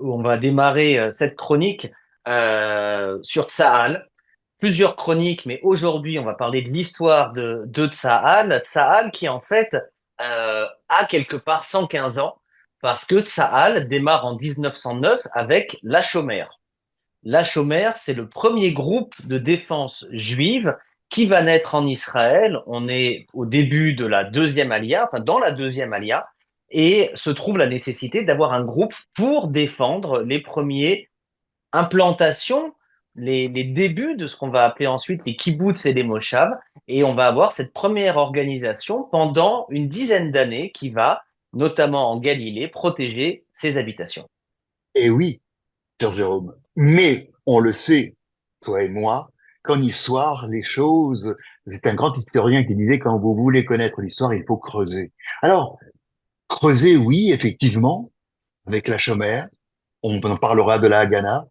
où on va démarrer cette chronique sur Tsahal. Plusieurs chroniques, mais aujourd'hui, on va parler de l'histoire de Tsahal. Tsahal qui, en fait, a quelque part 115 ans, parce que Tsahal démarre en 1909 avec la Chomère. La Chomère, c'est le premier groupe de défense juive qui va naître en Israël. On est au début de la deuxième Aliyah, enfin dans la deuxième Aliyah, et se trouve la nécessité d'avoir un groupe pour défendre les premiers implantations, les débuts de ce qu'on va appeler ensuite les kibbutz et les moshav. Et on va avoir cette première organisation pendant une dizaine d'années qui va, notamment en Galilée, protéger ses habitations. Et oui, cher Jérôme, mais on le sait, toi et moi, qu'en histoire, les choses, c'est un grand historien qui disait quand vous voulez connaître l'histoire, il faut creuser. Alors, creuser, oui, effectivement, avec la Chomère, on en parlera de la Haganah,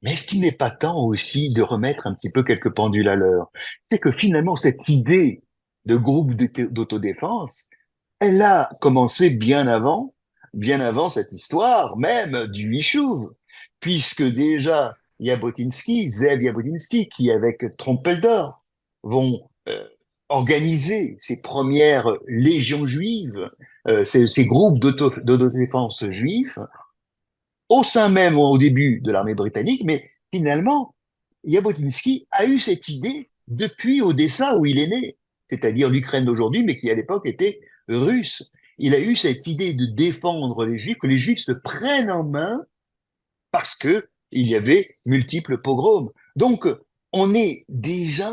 mais est-ce qu'il n'est pas temps aussi de remettre un petit peu quelques pendules à l'heure? C'est que finalement, cette idée de groupe d'autodéfense, elle a commencé bien avant cette histoire même du Yishuv, puisque déjà Jabotinsky, Zev Jabotinsky, qui avec Trompeldor vont organiser ces premières légions juives, ces groupes d'autodéfense juifs, au sein même au début de l'armée britannique, mais finalement, Jabotinsky a eu cette idée depuis Odessa où il est né, c'est-à-dire l'Ukraine d'aujourd'hui, mais qui à l'époque était russe. Il a eu cette idée de défendre les Juifs, que les Juifs se prennent en main parce que il y avait multiples pogroms. Donc, on est déjà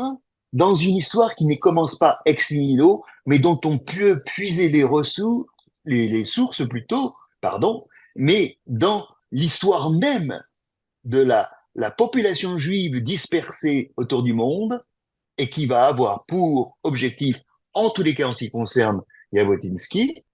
dans une histoire qui ne commence pas ex nihilo, mais dont on peut puiser les ressources, les sources plutôt, pardon, mais dans l'histoire même de la population juive dispersée autour du monde et qui va avoir pour objectif, en tous les cas en ce qui concerne Jabotinsky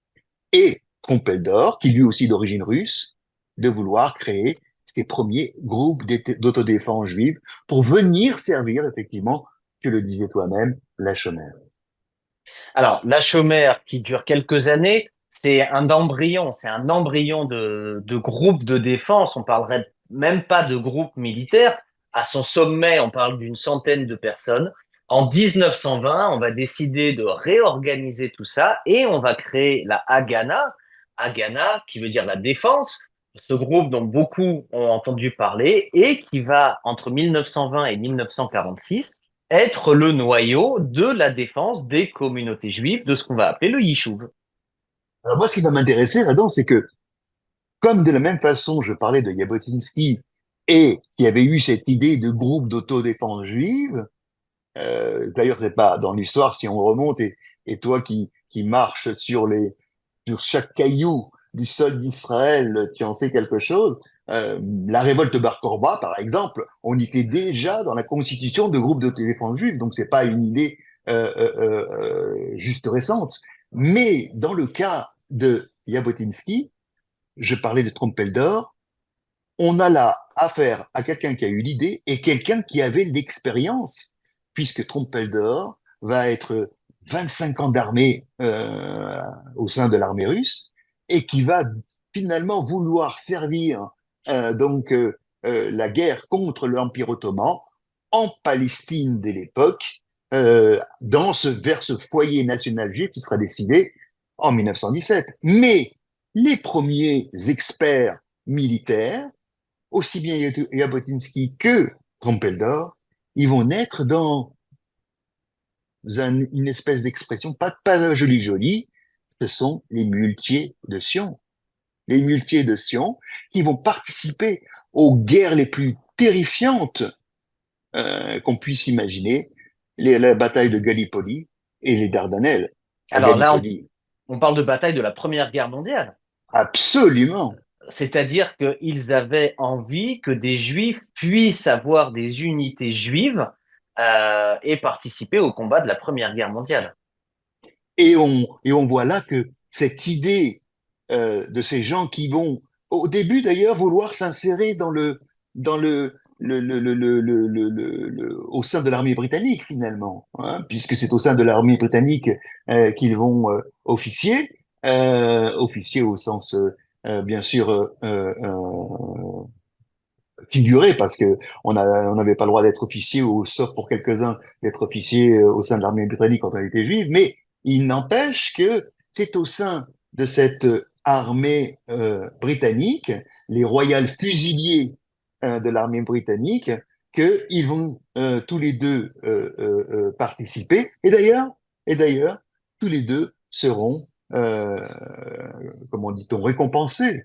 et Trompeldor, qui lui aussi d'origine russe, de vouloir créer ces premiers groupes d'autodéfense juive pour venir servir effectivement, tu le disais toi-même, la Shomer. Alors, la chômère qui dure quelques années, c'est un embryon de groupe de défense. On parlerait même pas de groupe militaire. À son sommet, on parle d'une centaine de personnes. En 1920, on va décider de réorganiser tout ça et on va créer la Haganah, Haganah qui veut dire la défense, ce groupe dont beaucoup ont entendu parler et qui va, entre 1920 et 1946, être le noyau de la défense des communautés juives, de ce qu'on va appeler le Yishuv. Alors moi, ce qui va m'intéresser là-dedans, c'est que comme de la même façon, je parlais de Jabotinsky et qui avait eu cette idée de groupe d'autodéfense juive, d'ailleurs, c'est pas dans l'histoire, si on remonte, et toi qui marches sur chaque caillou du sol d'Israël, tu en sais quelque chose. La révolte de Bar Korba, par exemple, on était déjà dans la constitution de groupes de défense juifs, donc c'est pas une idée juste récente. Mais dans le cas de Jabotinsky, je parlais de Trompeldor, on a là affaire à quelqu'un qui a eu l'idée et quelqu'un qui avait l'expérience, puisque Trompeldor va être 25 ans d'armée au sein de l'armée russe et qui va finalement vouloir servir la guerre contre l'Empire ottoman en Palestine de l'époque, vers ce foyer national juif qui sera décidé en 1917. Mais les premiers experts militaires aussi bien Jabotinsky que Trompeldor, ils vont naître dans une espèce d'expression, pas joli joli, ce sont les muletiers de Sion. Les muletiers de Sion qui vont participer aux guerres les plus terrifiantes qu'on puisse imaginer, la bataille de Gallipoli et les Dardanelles. À Alors là, Gallipoli, on parle de bataille de la Première Guerre mondiale. absolument. C'est-à-dire qu'ils avaient envie que des juifs puissent avoir des unités juives et participer au combat de la Première Guerre mondiale. Et on voit là que cette idée de ces gens qui vont, au début d'ailleurs, vouloir s'insérer au sein de l'armée britannique finalement, hein, puisque c'est au sein de l'armée britannique qu'ils vont officier au sens bien sûr figuré parce que on n'avait pas le droit d'être officier, ou sauf pour quelques-uns, d'être officier au sein de l'armée britannique quand on était juif, mais il n'empêche que c'est au sein de cette armée britannique, les Royal Fusiliers de l'armée britannique, qu'ils vont tous les deux participer. Et d'ailleurs, tous les deux seront, comment dit-on, récompensés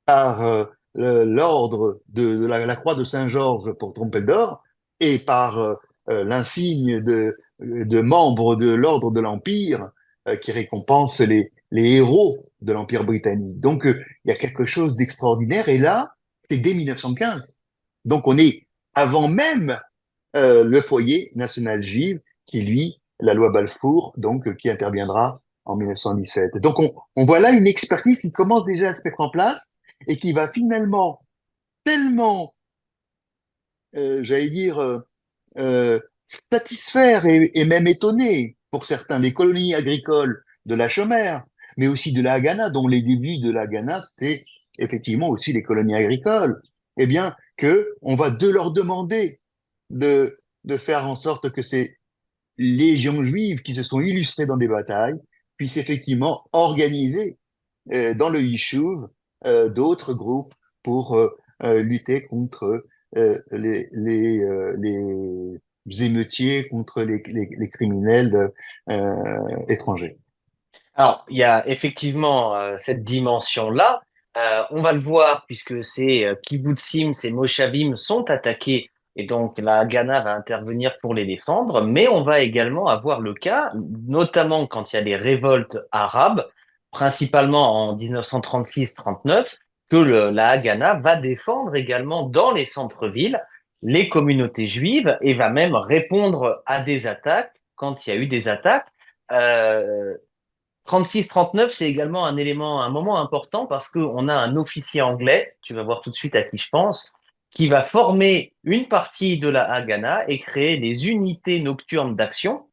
par l'ordre de la croix de Saint-Georges pour Trompeldor et par l'insigne de membre de l'ordre de l'Empire qui récompense les héros de l'Empire britannique. Donc, il y a quelque chose d'extraordinaire. Et là, c'est dès 1915. Donc, on est avant même le foyer national juif qui, lui, la loi Balfour, donc, qui interviendra en 1917. Donc, on voit là une expertise qui commence déjà à se mettre en place et qui va finalement tellement, j'allais dire, satisfaire et même étonner pour certains les colonies agricoles de la Chomère, mais aussi de la Haganah, dont les débuts de la Haganah, c'était effectivement aussi les colonies agricoles, eh bien, que on va de leur demander de faire en sorte que ces légions juives qui se sont illustrées dans des batailles puissent effectivement organiser dans le Yishuv d'autres groupes pour lutter contre les émeutiers, contre les criminels étrangers. Alors, il y a effectivement cette dimension-là. On va le voir puisque ces kibbutzim, ces moshavim sont attaqués et donc la Haganah va intervenir pour les défendre. Mais on va également avoir le cas, notamment quand il y a les révoltes arabes, principalement en 1936-39, que la Haganah va défendre également dans les centres-villes les communautés juives et va même répondre à des attaques quand il y a eu des attaques. Euh, 36-39, c'est également un élément, un moment important parce qu'on a un officier anglais, tu vas voir tout de suite à qui je pense, qui va former une partie de la Haganah et créer des unités nocturnes d'action.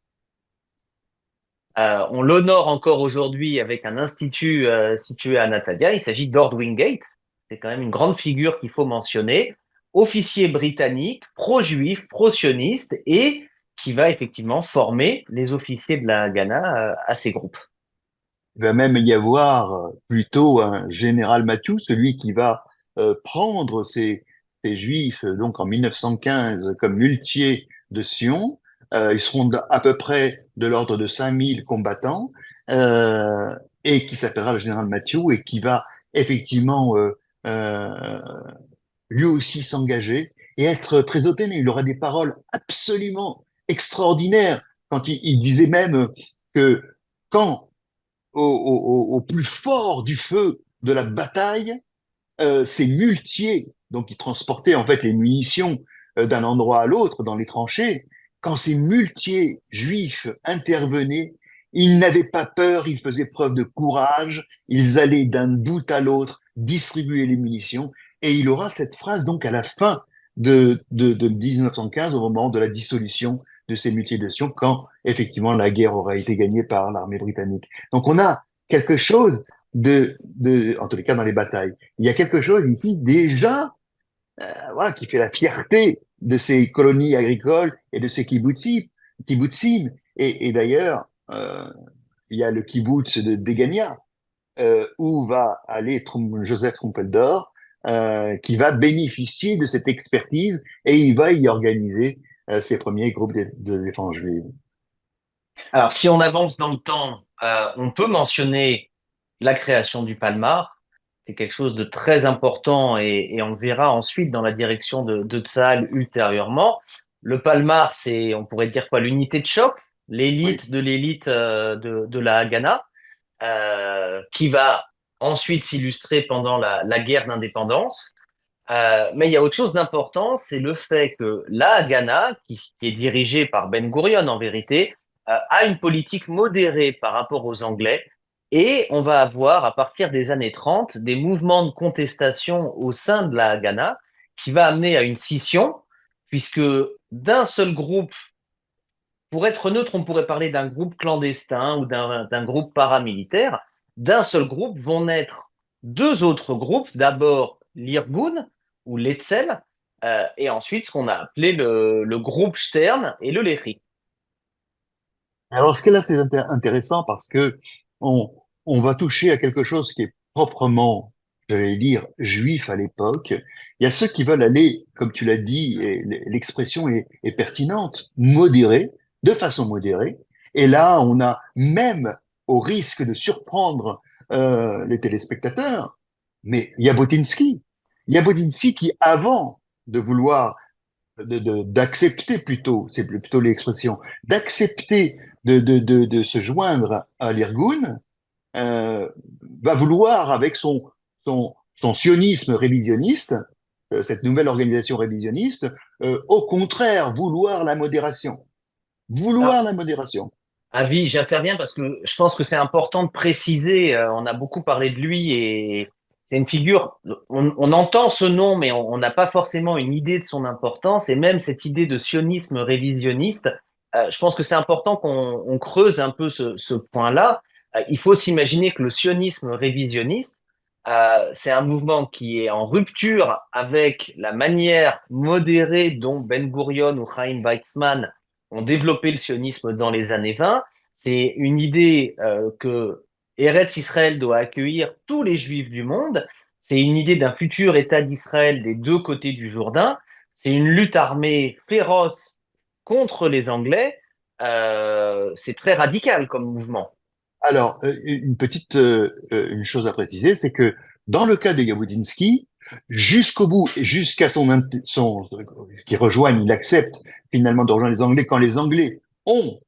On l'honore encore aujourd'hui avec un institut situé à Natalia. Il s'agit d'Ord Wingate. C'est quand même une grande figure qu'il faut mentionner. Officier britannique, pro-juif, pro-sioniste et qui va effectivement former les officiers de la Haganah à ces groupes. Il va même y avoir plutôt un général Mathieu, celui qui va prendre ces Juifs donc en 1915 comme muletiers de Sion. Ils seront à peu près de l'ordre de 5000 combattants euh, et qui s'appellera le général Mathieu et qui va effectivement euh, lui aussi s'engager et être très hautain. Il aura des paroles absolument extraordinaires quand il disait même que quand au plus fort du feu de la bataille, ces muletiers, donc qui transportaient en fait les munitions d'un endroit à l'autre dans les tranchées, quand ces muletiers juifs intervenaient, ils n'avaient pas peur, ils faisaient preuve de courage, ils allaient d'un bout à l'autre distribuer les munitions, et il aura cette phrase donc à la fin de 1915, au moment de la dissolution de ces muletiers de Sion, quand effectivement la guerre aura été gagnée par l'armée britannique. Donc on a quelque chose en tous les cas dans les batailles. Il y a quelque chose ici déjà voilà, qui fait la fierté de ces colonies agricoles et de ces kibbutzim. Et d'ailleurs, il y a le kibbutz de Degania, où va aller Joseph Trompeldor, qui va bénéficier de cette expertise et il va y organiser ses premiers groupes de défense juive. Alors, si on avance dans le temps, on peut mentionner la création du Palmar. C'est quelque chose de très important et on le verra ensuite dans la direction de Tsahal ultérieurement. Le Palmar, c'est, on pourrait dire quoi, l'unité de choc, Oui. l'élite de la Haganah, qui va ensuite s'illustrer pendant la guerre d'indépendance. Mais il y a autre chose d'important, c'est le fait que la Haganah, qui est dirigée par Ben Gurion en vérité, a une politique modérée par rapport aux Anglais. Et on va avoir, à partir des années 30, des mouvements de contestation au sein de la Haganah qui va amener à une scission, puisque d'un seul groupe, pour être neutre, on pourrait parler d'un groupe clandestin ou d'un groupe paramilitaire, d'un seul groupe vont naître deux autres groupes, d'abord l'Irgun ou l'Etzel, et ensuite ce qu'on a appelé le groupe Stern et le Lehi. Alors, ce là, c'est intéressant parce que on, on va toucher à quelque chose qui est proprement, j'allais dire, juif à l'époque. Il y a ceux qui veulent aller, comme tu l'as dit, et l'expression est pertinente, modérée, de façon modérée. Et là, on a même, au risque de surprendre les téléspectateurs, mais Jabotinsky qui, avant de vouloir d'accepter plutôt, c'est plutôt l'expression, d'accepter de se joindre à l'Irgun, euh, va vouloir, avec son sionisme révisionniste, cette nouvelle organisation révisionniste, au contraire, vouloir la modération. Vouloir la modération. Avis, j'interviens parce que je pense que c'est important de préciser. On a beaucoup parlé de lui et c'est une figure. On entend ce nom, mais on n'a pas forcément une idée de son importance. Et même cette idée de sionisme révisionniste, je pense que c'est important qu'on creuse un peu ce point-là. Il faut s'imaginer que le sionisme révisionniste, c'est un mouvement qui est en rupture avec la manière modérée dont Ben Gurion ou Chaim Weizmann ont développé le sionisme dans les années 20. C'est une idée que Eretz Israël doit accueillir tous les juifs du monde. C'est une idée d'un futur État d'Israël des deux côtés du Jourdain. C'est une lutte armée féroce contre les Anglais. C'est très radical comme mouvement. Alors, une chose à préciser, c'est que dans le cas de Jabotinsky, jusqu'au bout, et jusqu'à qu'il rejoigne, il accepte finalement de rejoindre les Anglais quand les Anglais ont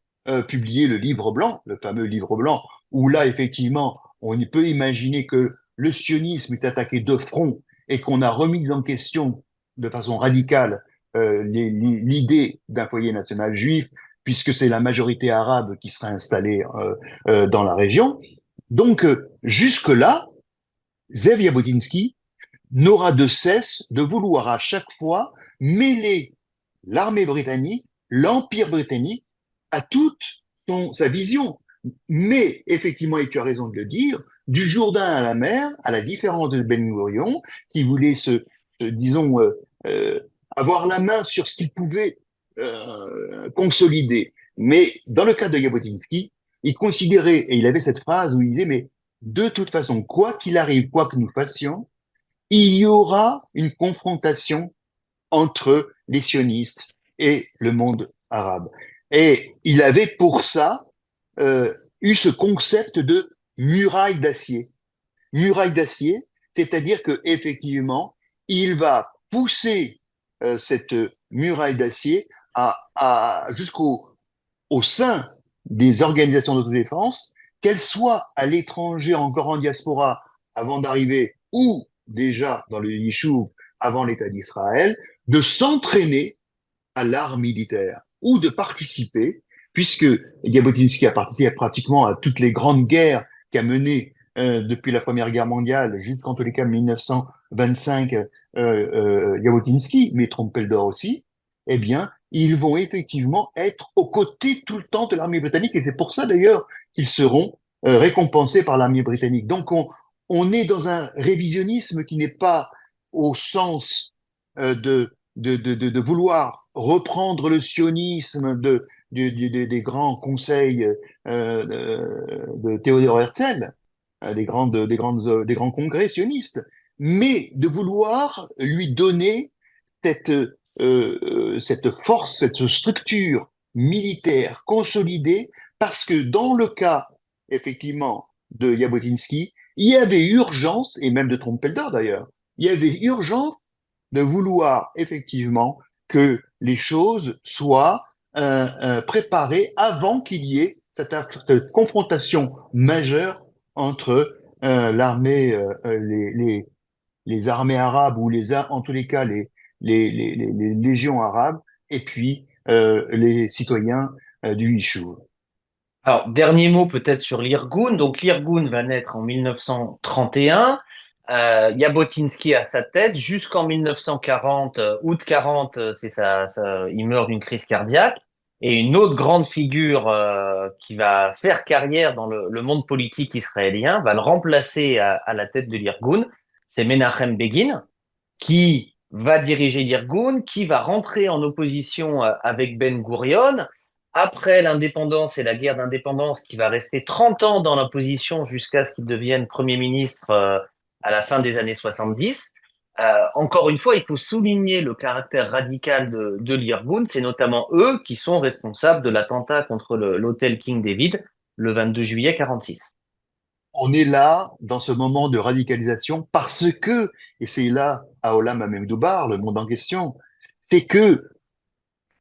publié le livre blanc, le fameux livre blanc, où là, effectivement, on peut imaginer que le sionisme est attaqué de front et qu'on a remis en question de façon radicale l'idée d'un foyer national juif, puisque c'est la majorité arabe qui sera installée dans la région. Donc, jusque-là, Zev Jabotinsky n'aura de cesse de vouloir à chaque fois mêler l'armée britannique, l'Empire britannique, à toute sa vision. Mais effectivement, et tu as raison de le dire, du Jourdain à la mer, à la différence de Ben Gurion, qui voulait disons, avoir la main sur ce qu'il pouvait consolider. Mais dans le cas de Jabotinsky, il considérait, et il avait cette phrase où il disait, mais de toute façon, quoi qu'il arrive, quoi que nous fassions, il y aura une confrontation entre les sionistes et le monde arabe. Et il avait pour ça eu ce concept de muraille d'acier. Muraille d'acier, c'est-à-dire que effectivement, il va pousser cette muraille d'acier jusqu'au au sein des organisations d'autodéfense, qu'elles soient à l'étranger, encore en diaspora, avant d'arriver, ou déjà dans le Yishuv, avant l'État d'Israël, de s'entraîner à l'art militaire ou de participer, puisque Jabotinsky a participé pratiquement à toutes les grandes guerres qu'a menées depuis la Première Guerre mondiale jusqu'en tous les cas 1925, Jabotinsky, mais Trompeldor aussi, eh bien, ils vont effectivement être aux côtés tout le temps de l'armée britannique, et c'est pour ça d'ailleurs qu'ils seront récompensés par l'armée britannique. Donc on est dans un révisionnisme qui n'est pas au sens de vouloir reprendre le sionisme des grands conseils de Théodore Herzl, des grands congrès sionistes, mais de vouloir lui donner cette, cette force, cette structure militaire consolidée, parce que dans le cas, effectivement, de Jabotinsky, il y avait urgence, et même de Trompeldor d'ailleurs, il y avait urgence de vouloir effectivement que les choses soient préparées avant qu'il y ait cette confrontation majeure entre l'armée, les armées arabes ou en tous les cas les légions arabes et puis les citoyens du Yishuv. Alors, dernier mot peut-être sur l'Irgun. Donc, l'Irgun va naître en 1931. Jabotinsky à sa tête jusqu'en 1940, août 40, il meurt d'une crise cardiaque. Et une autre grande figure qui va faire carrière dans le monde politique israélien va le remplacer à la tête de l'Irgun, c'est Menachem Begin, qui va diriger l'Irgun, qui va rentrer en opposition avec Ben Gurion. Après l'indépendance et la guerre d'indépendance, qui va rester 30 ans dans l'opposition jusqu'à ce qu'il devienne Premier ministre à la fin des années 70. Encore une fois, il faut souligner le caractère radical de l'Irgun. C'est notamment eux qui sont responsables de l'attentat contre l'hôtel King David le 22 juillet 46. On est là dans ce moment de radicalisation parce que, et c'est là à Olam Amemdoubar, le monde en question, c'est que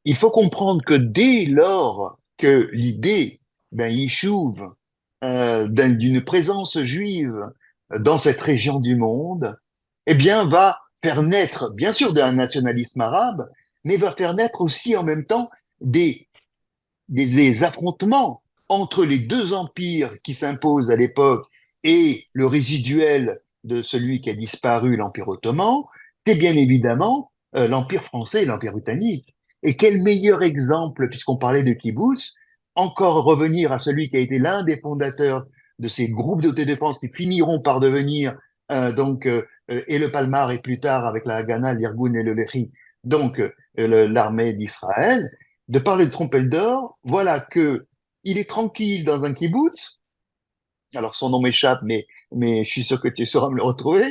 il faut comprendre que dès lors que l'idée d'un yishuv, d'une présence juive dans cette région du monde, eh bien, va faire naître, bien sûr, d'un nationalisme arabe, mais va faire naître aussi en même temps des, des affrontements entre les deux empires qui s'imposent à l'époque et le résiduel de celui qui a disparu, l'Empire ottoman, c'est bien évidemment l'Empire français et l'Empire britannique. Et quel meilleur exemple, puisqu'on parlait de kibbutz, encore revenir à celui qui a été l'un des fondateurs de ces groupes d'autodéfense qui finiront par devenir et le Palmar et plus tard avec la Haganah, l'Irgun et le Lehi, l'armée d'Israël, de parler de Trompeldor, voilà que il est tranquille dans un kibbutz. Alors son nom m'échappe, mais je suis sûr que tu sauras me le retrouver.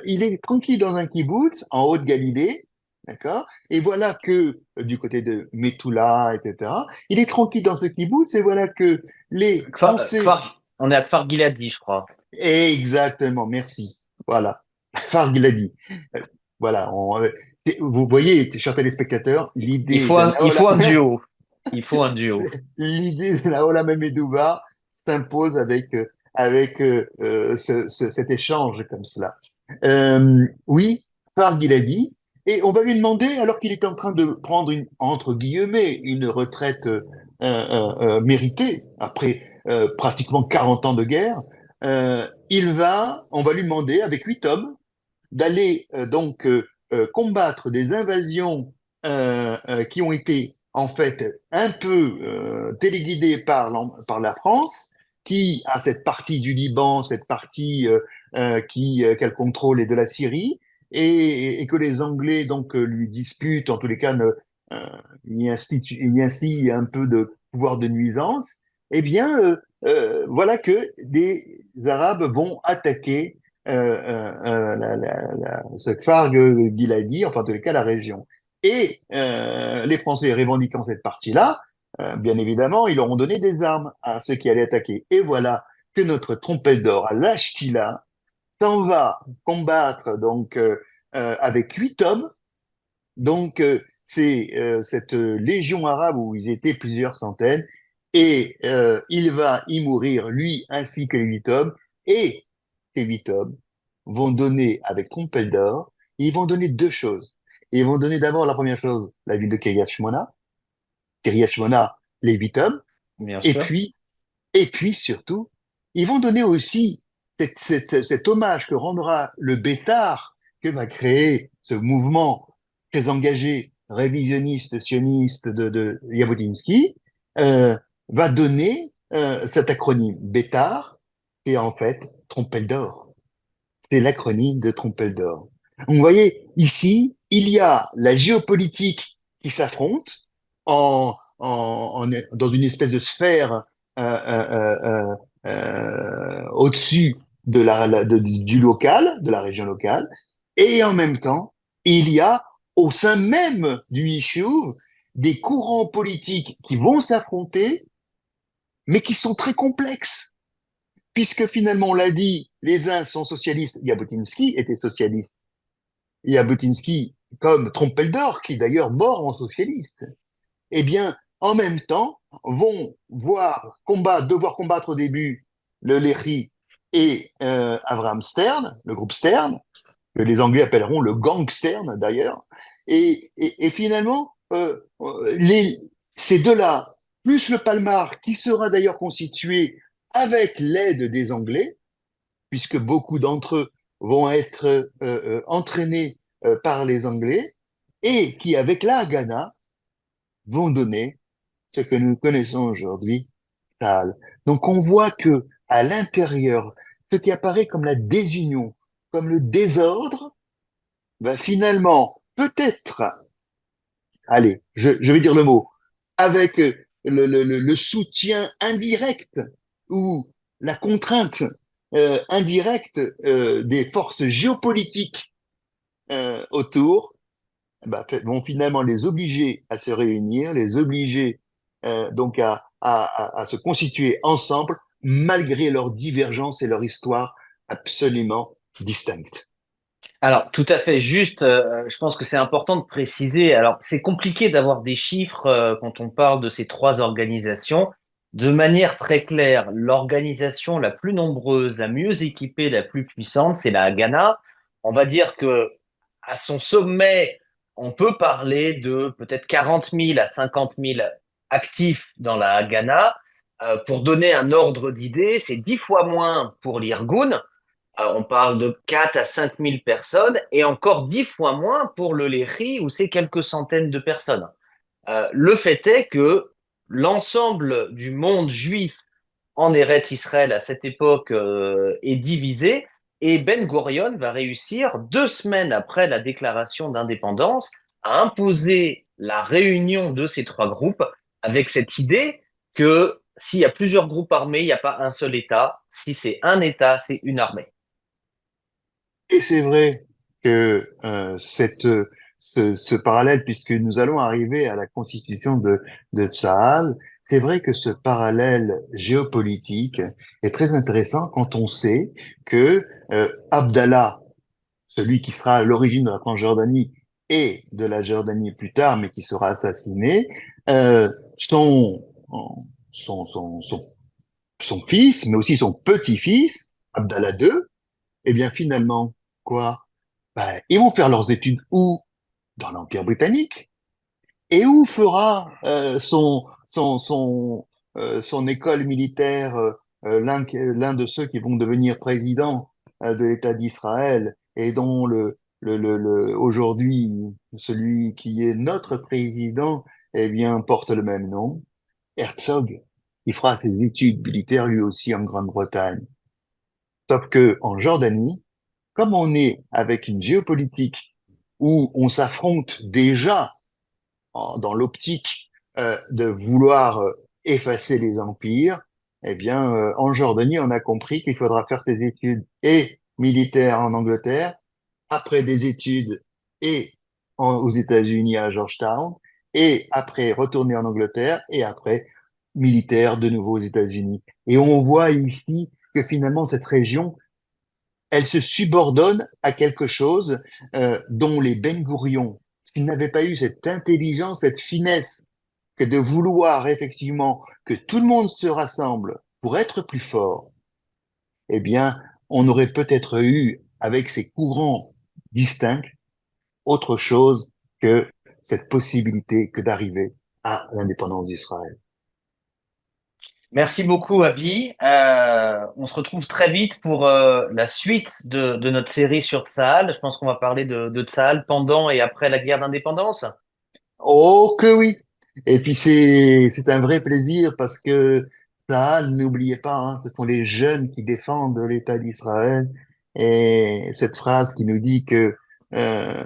Il est tranquille dans un kibbutz en Haute-Galilée, d'accord? Et voilà que du côté de Metula, etc. Il est tranquille dans ce kibbutz et voilà que les Français, On est à Kfar Giladi, je crois. exactement, merci. Voilà, Farg l'a dit. Euh, Voilà, vous voyez, chers téléspectateurs, l'idée d'un Il faut un duo. Il faut un duo. l'idée de la Olam Medouba s'impose avec cet échange comme cela. Oui, Farg, il a dit, et on va lui demander, alors qu'il est en train de prendre une, entre guillemets, une retraite méritée, après pratiquement 40 ans de guerre, on va lui demander, avec 8 hommes, d'aller combattre des invasions qui ont été en fait un peu téléguidées par la France, qui a cette partie du Liban, cette partie qu'elle contrôle et de la Syrie, et que les Anglais lui disputent, en tous les cas euh, y instillent un peu de pouvoir de nuisance. Eh bien, voilà que des Arabes vont attaquer ce Kfar Giladi, enfin, en tous les cas, la région. Et les Français revendiquant cette partie-là, bien évidemment, ils leur ont donné des armes à ceux qui allaient attaquer. Et voilà que notre trompette d'or, à l'âge qu'il a, s'en va combattre avec 8 hommes. C'est cette légion arabe où ils étaient plusieurs centaines. Et il va y mourir, lui ainsi que les 8 hommes. Et ces 8 hommes vont donner, avec trompelle d'or, ils vont donner deux choses. Ils vont donner d'abord la première chose, la ville de Kiryat Shmona, les 8 hommes, Bien et sûr. puis, et puis surtout, ils vont donner aussi cet hommage que rendra le Bétar que va créer ce mouvement très engagé, révisionniste, sioniste de Jabotinsky, euh, va donner cet acronyme Bétar, qui est en fait Trompelle d'or. C'est l'acronyme de Trompelle d'or. Vous voyez, ici, il y a la géopolitique qui s'affronte dans une espèce de sphère au-dessus du local, de la région locale, et en même temps, il y a au sein même du Yishuv des courants politiques qui vont s'affronter, mais qui sont très complexes puisque finalement, on l'a dit, les uns sont socialistes. Jabotinsky était socialiste. Jabotinsky, comme Trompeldor, qui d'ailleurs mort en socialiste, eh bien, en même temps, vont devoir combattre au début le Lehi et Avraham Stern, le groupe Stern, que les Anglais appelleront le gang Stern d'ailleurs. Et finalement, ces deux-là, plus le Palmar, qui sera d'ailleurs constitué avec l'aide des Anglais, puisque beaucoup d'entre eux vont être entraînés par les Anglais, et qui, avec la Haganah, vont donner ce que nous connaissons aujourd'hui, Tsahal. Donc on voit que à l'intérieur, ce qui apparaît comme la désunion, comme le désordre, ben finalement, peut-être, allez, je vais dire le mot, avec le soutien indirect ou la contrainte indirecte des forces géopolitiques autour, bah, vont finalement les obliger à se réunir, les obliger donc à se constituer ensemble malgré leurs divergences et leur histoire absolument distinctes. Alors, tout à fait juste, je pense que c'est important de préciser. Alors, c'est compliqué d'avoir des chiffres quand on parle de ces trois organisations. De manière très claire, l'organisation la plus nombreuse, la mieux équipée, la plus puissante, c'est la Haganah. On va dire que à son sommet, on peut parler de peut-être 40 000 à 50 000 actifs dans la Haganah. Pour donner un ordre d'idée, c'est 10 fois moins pour l'Irgun. On parle de 4 à 5 000 personnes et encore 10 fois moins pour le Léhi où c'est quelques centaines de personnes. Le fait est que l'ensemble du monde juif en Eretz Israël à cette époque est divisé et Ben Gurion va réussir 2 semaines après la déclaration d'indépendance à imposer la réunion de ces trois groupes avec cette idée que s'il y a plusieurs groupes armés, il n'y a pas un seul État. Si c'est un État, c'est une armée. Et c'est vrai que ce parallèle, puisque nous allons arriver à la constitution de Tsahal, c'est vrai que ce parallèle géopolitique est très intéressant quand on sait que Abdallah, celui qui sera à l'origine de la Transjordanie et de la Jordanie plus tard, mais qui sera assassiné, euh, son, son, son, son, son fils, mais aussi son petit-fils, Abdallah II, eh bien finalement, quoi? Ben, ils vont faire leurs études où? Dans l'Empire britannique. Et où fera son école militaire l'un de ceux qui vont devenir président de l'État d'Israël et dont aujourd'hui celui qui est notre président eh bien porte le même nom, Herzog. Il fera ses études militaires lui aussi en Grande-Bretagne. Sauf que en Jordanie, comme on est avec une géopolitique où on s'affronte déjà dans l'optique de vouloir effacer les empires, eh bien, en Jordanie, on a compris qu'il faudra faire ses études et militaires en Angleterre, après des études et aux États-Unis à Georgetown, et après retourner en Angleterre, et après militaire de nouveau aux États-Unis. Et on voit ici que finalement, cette région elle se subordonne à quelque chose dont les Ben Gourion, s'ils n'avaient pas eu cette intelligence, cette finesse, que de vouloir effectivement que tout le monde se rassemble pour être plus fort, eh bien, on aurait peut-être eu, avec ces courants distincts, autre chose que cette possibilité que d'arriver à l'indépendance d'Israël. Merci beaucoup, Avi. On se retrouve très vite pour la suite de notre série sur Tsahal. Je pense qu'on va parler de Tsahal pendant et après la guerre d'indépendance. Oh que oui! Et puis c'est un vrai plaisir parce que ça, n'oubliez pas, hein, ce sont les jeunes qui défendent l'État d'Israël. Et cette phrase qui nous dit que euh,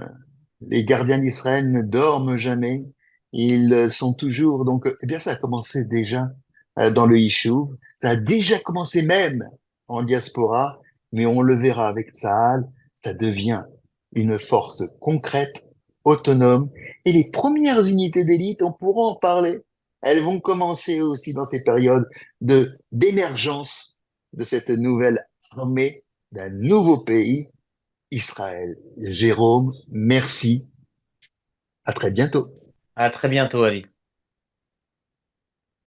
les gardiens d'Israël ne dorment jamais, ils sont toujours donc. Eh bien, ça a commencé déjà dans le Yishuv, ça a déjà commencé même en diaspora, mais on le verra avec Tsahal, ça devient une force concrète, autonome et les premières unités d'élite, on pourra en parler. Elles vont commencer aussi dans ces périodes de d'émergence de cette nouvelle armée d'un nouveau pays, Israël. Jérôme, merci. À très bientôt. À très bientôt, Avi.